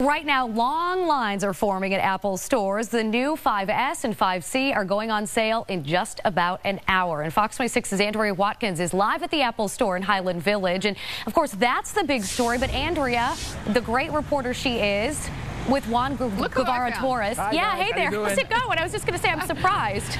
Right now, long lines are forming at Apple stores. The new 5S and 5C are going on sale in just about an hour. And Fox 26's Andrea Watkins is live at the Apple store in Highland Village. And, of course, that's the big story. But Andrea, the great reporter she is, with Juan Guevara-Torres. Yeah, hey there. How's it going? I was just going to say I'm surprised.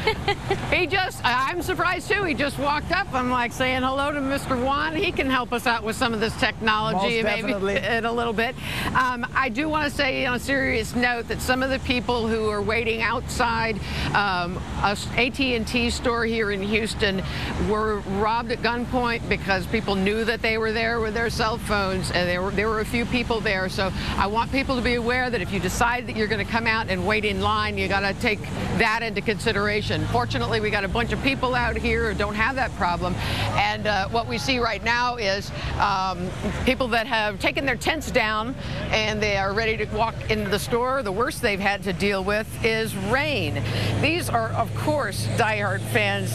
I'm surprised too. He just walked up. I'm like saying hello to Mr. Juan. He can help us out with some of this technology maybe in a little bit. I do want to say on a serious note that some of the people who are waiting outside a AT&T store here in Houston were robbed at gunpoint because people knew that they were there with their cell phones, and there were a few people there. So I want people to be aware that if you decide that you're going to come out and wait in line, you got to take that into consideration. Fortunately, we got a bunch of people out here who don't have that problem, and what we see right now is people that have taken their tents down and they are ready to walk into the store. The worst they've had to deal with is rain. These are, of course, diehard fans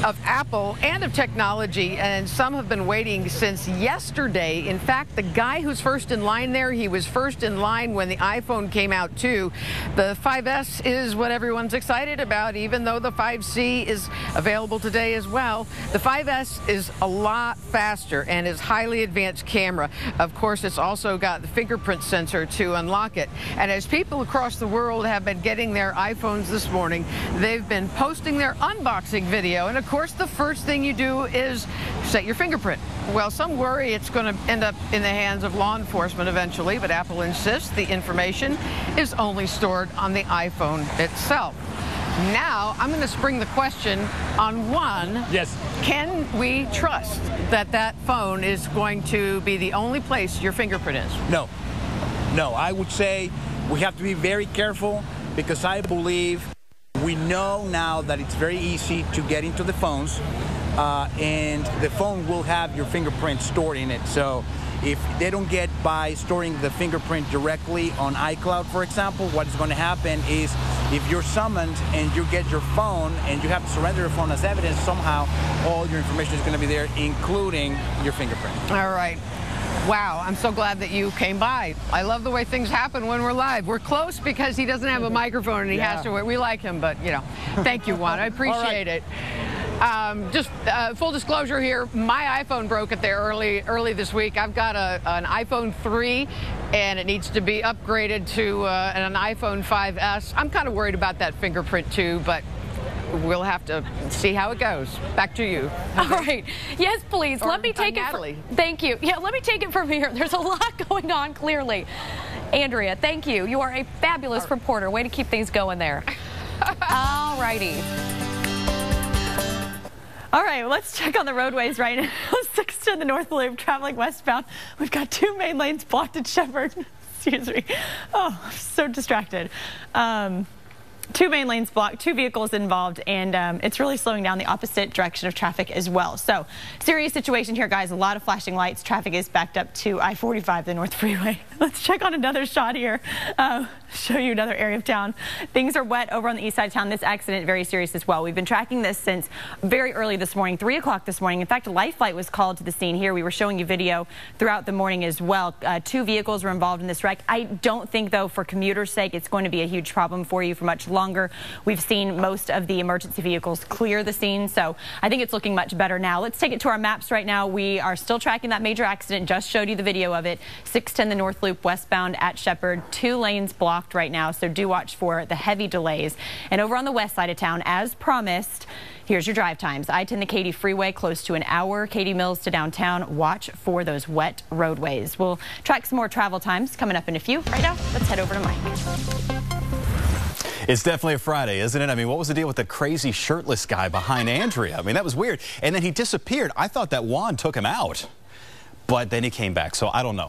of Apple and of technology, and some have been waiting since yesterday. In fact, the guy who's first in line there, he was first in line when the iPhone came out too. The 5S is what everyone's excited about, even though the 5C is available today as well. The 5S is a lot faster and is highly advanced camera. Of course, it's also got the fingerprint sensor to unlock it. And as people across the world have been getting their iPhones this morning, they've been posting their unboxing video. And of course, the first thing you do is set your fingerprint. Well, some worry it's going to end up in the hands of law enforcement eventually, but Apple insists the information is only stored on the iPhone itself. Now, I'm going to spring the question on one. Yes. Can we trust that that phone is going to be the only place your fingerprint is? No. No, I would say we have to be very careful, because I believe we know now that it's very easy to get into the phones, and the phone will have your fingerprint stored in it. So if they don't get by storing the fingerprint directly on iCloud, for example, what is going to happen is if you're summoned and you get your phone and you have to surrender your phone as evidence, somehow all your information is going to be there, including your fingerprint. All right. Wow, I'm so glad that you came by. I love the way things happen when we're live. We're close because he doesn't have a microphone and he has to. We like him, but, you know, thank you, Juan. I appreciate it. Just full disclosure here, my iPhone broke it there early this week. I've got an iPhone 3, and it needs to be upgraded to an iPhone 5S. I'm kind of worried about that fingerprint too, but we'll have to see how it goes. Back to you. All right. Yes, please. Let me take it. Thank you. Yeah, let me take it from here. There's a lot going on, clearly. Andrea, thank you. You are a fabulous reporter. Way to keep things going there. All righty. All right, well, let's check on the roadways right now. 610 the North Loop, traveling westbound. We've got 2 main lanes blocked at Shepherd. Excuse me. Oh, I'm so distracted. 2 main lanes blocked, 2 vehicles involved, and it's really slowing down the opposite direction of traffic as well. So, serious situation here, guys. A lot of flashing lights. Traffic is backed up to I-45, the North Freeway. Let's check on another shot here. Show you another area of town. Things are wet over on the east side of town. This accident very serious as well. We've been tracking this since very early this morning, 3 o'clock this morning. In fact, a life flight was called to the scene here. We were showing you video throughout the morning as well. 2 vehicles were involved in this wreck. I don't think, though, for commuters' sake, it's going to be a huge problem for you for much longer. We've seen most of the emergency vehicles clear the scene, so I think it's looking much better now. Let's take it to our maps right now. We are still tracking that major accident. Just showed you the video of it. 610 the North Loop westbound at Shepherd. 2 lanes blocked right now, so do watch for the heavy delays. And over on the west side of town, as promised, here's your drive times. I-10 the Katy Freeway, close to an hour. Katy Mills to downtown. Watch for those wet roadways. We'll track some more travel times coming up in a few. Right now, let's head over to Mike. It's definitely a Friday, isn't it? I mean, what was the deal with the crazy shirtless guy behind Andrea? I mean, that was weird. And then he disappeared. I thought that Juan took him out, but then he came back. So I don't know.